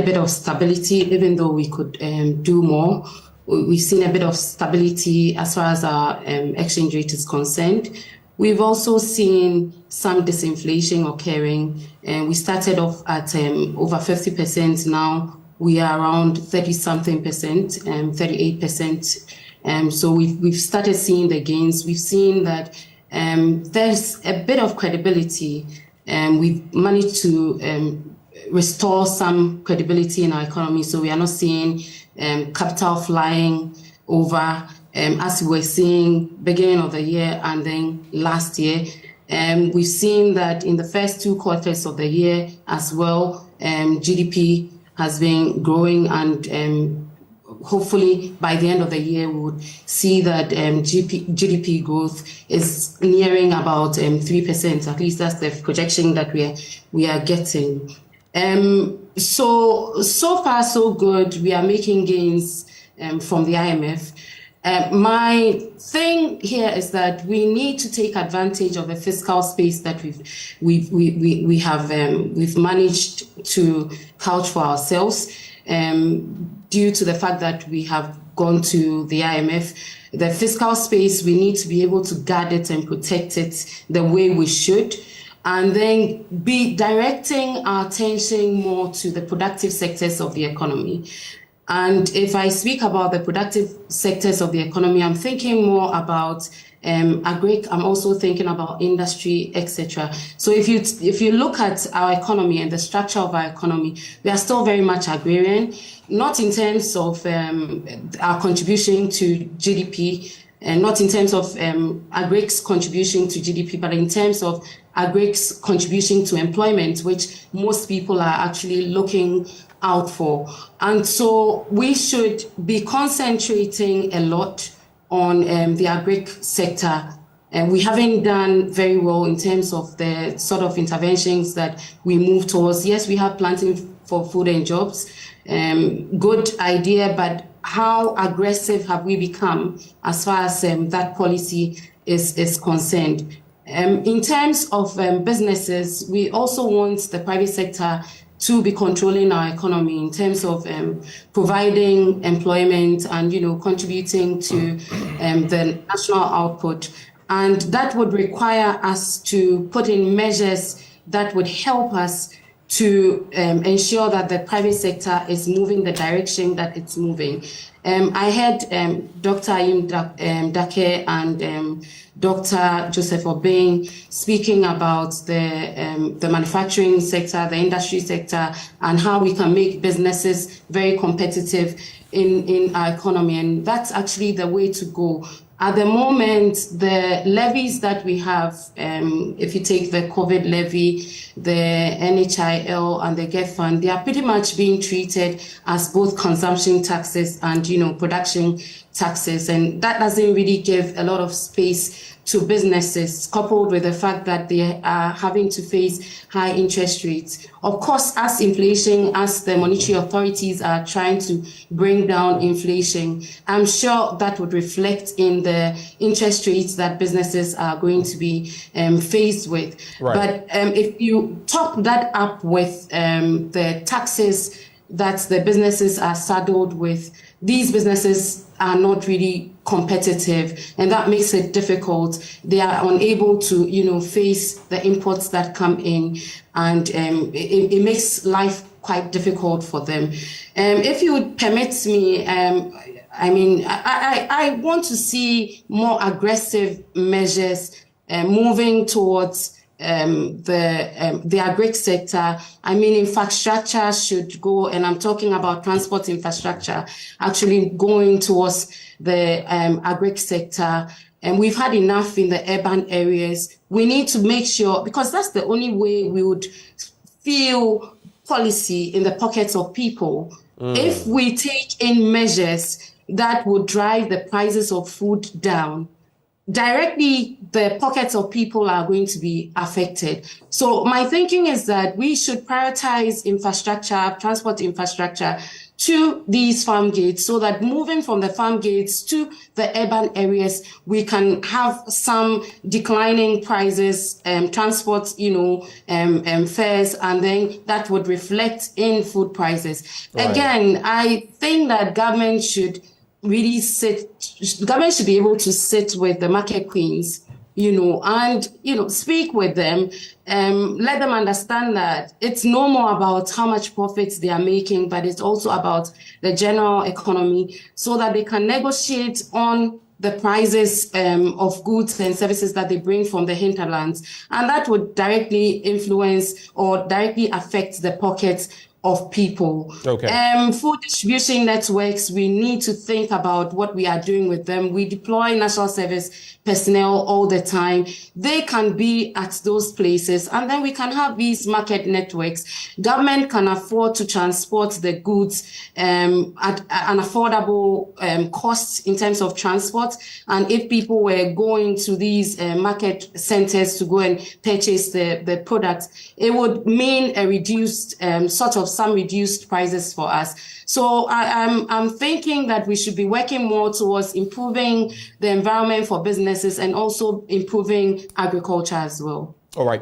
bit of stability, even though we could do more. We've seen a bit of stability as far as our exchange rate is concerned. We've also seen some disinflation occurring, and we started off at over 50%. Now we are around 30-something percent, 38%. So we've started seeing the gains. We've seen that there's a bit of credibility, and we've managed to restore some credibility in our economy. So we are not seeing capital flying over as we were seeing beginning of the year and then last year. We've seen that in the first 2 quarters of the year as well, GDP has been growing, and hopefully by the end of the year, we would see that GDP growth is nearing about 3%. At least that's the projection that we are getting. So far, so good. We are making gains from the IMF. My thing here is that we need to take advantage of the fiscal space that we've managed to couch for ourselves, due to the fact that we have gone to the IMF. The fiscal space, we need to be able to guard it and protect it the way we should, and then be directing our attention more to the productive sectors of the economy. And if I speak about the productive sectors of the economy, I'm thinking more about agric. I'm also thinking about industry, etc. So if you look at our economy and the structure of our economy, we are still very much agrarian, not in terms of our contribution to GDP, and not in terms of agric's contribution to GDP, but in terms of agric's contribution to employment, which most people are actually looking out for. And so we should be concentrating a lot on the agric sector. And we haven't done very well in terms of the sort of interventions that we move towards. Yes, we have planting for food and jobs. Good idea, but how aggressive have we become as far as that policy is concerned? In terms of businesses, we also want the private sector to be controlling our economy in terms of providing employment and, contributing to the national output. And that would require us to put in measures that would help us to ensure that the private sector is moving the direction that it's moving. I heard Dr. AYIM-DARKE and Dr. Joseph Obeng speaking about the manufacturing sector, the industry sector, and how we can make businesses very competitive in our economy. And that's actually the way to go. At the moment, the levies that we have, if you take the COVID levy, the NHIL and the GEF fund, they are pretty much being treated as both consumption taxes and, production taxes. And that doesn't really give a lot of space to businesses, coupled with the fact that they are having to face high interest rates. Of course, as the monetary authorities are trying to bring down inflation, I'm sure that would reflect in the interest rates that businesses are going to be faced with. Right. But if you top that up with the taxes that the businesses are saddled with, these businesses are not really competitive, and that makes it difficult. They are unable to, face the imports that come in, and it makes life quite difficult for them. If you would permit me, I want to see more aggressive measures moving towards the agric sector. Infrastructure should go, and I'm talking about transport infrastructure, actually going towards the agric sector. And we've had enough in the urban areas. We need to make sure, because that's the only way we would feel policy in the pockets of people. If we take in measures that would drive the prices of food down, directly the pockets of people are going to be affected. So my thinking is that we should prioritize infrastructure, transport infrastructure, to these farm gates, so that moving from the farm gates to the urban areas, we can have some declining prices, transport, fares, and then that would reflect in food prices. Right. Again, I think that government should be able to sit with the market queens, and, speak with them, let them understand that it's no more about how much profits they are making, but it's also about the general economy, so that they can negotiate on the prices of goods and services that they bring from the hinterlands. And that would directly influence or directly affect the pockets of people. Okay. Food distribution networks, we need to think about what we are doing with them. We deploy national service personnel all the time. They can be at those places, and then we can have these market networks. Government can afford to transport the goods at an affordable cost in terms of transport. And if people were going to these market centers to go and purchase the products, it would mean a reduced some reduced prices for us. So I'm thinking that we should be working more towards improving the environment for businesses and also improving agriculture as well. All right.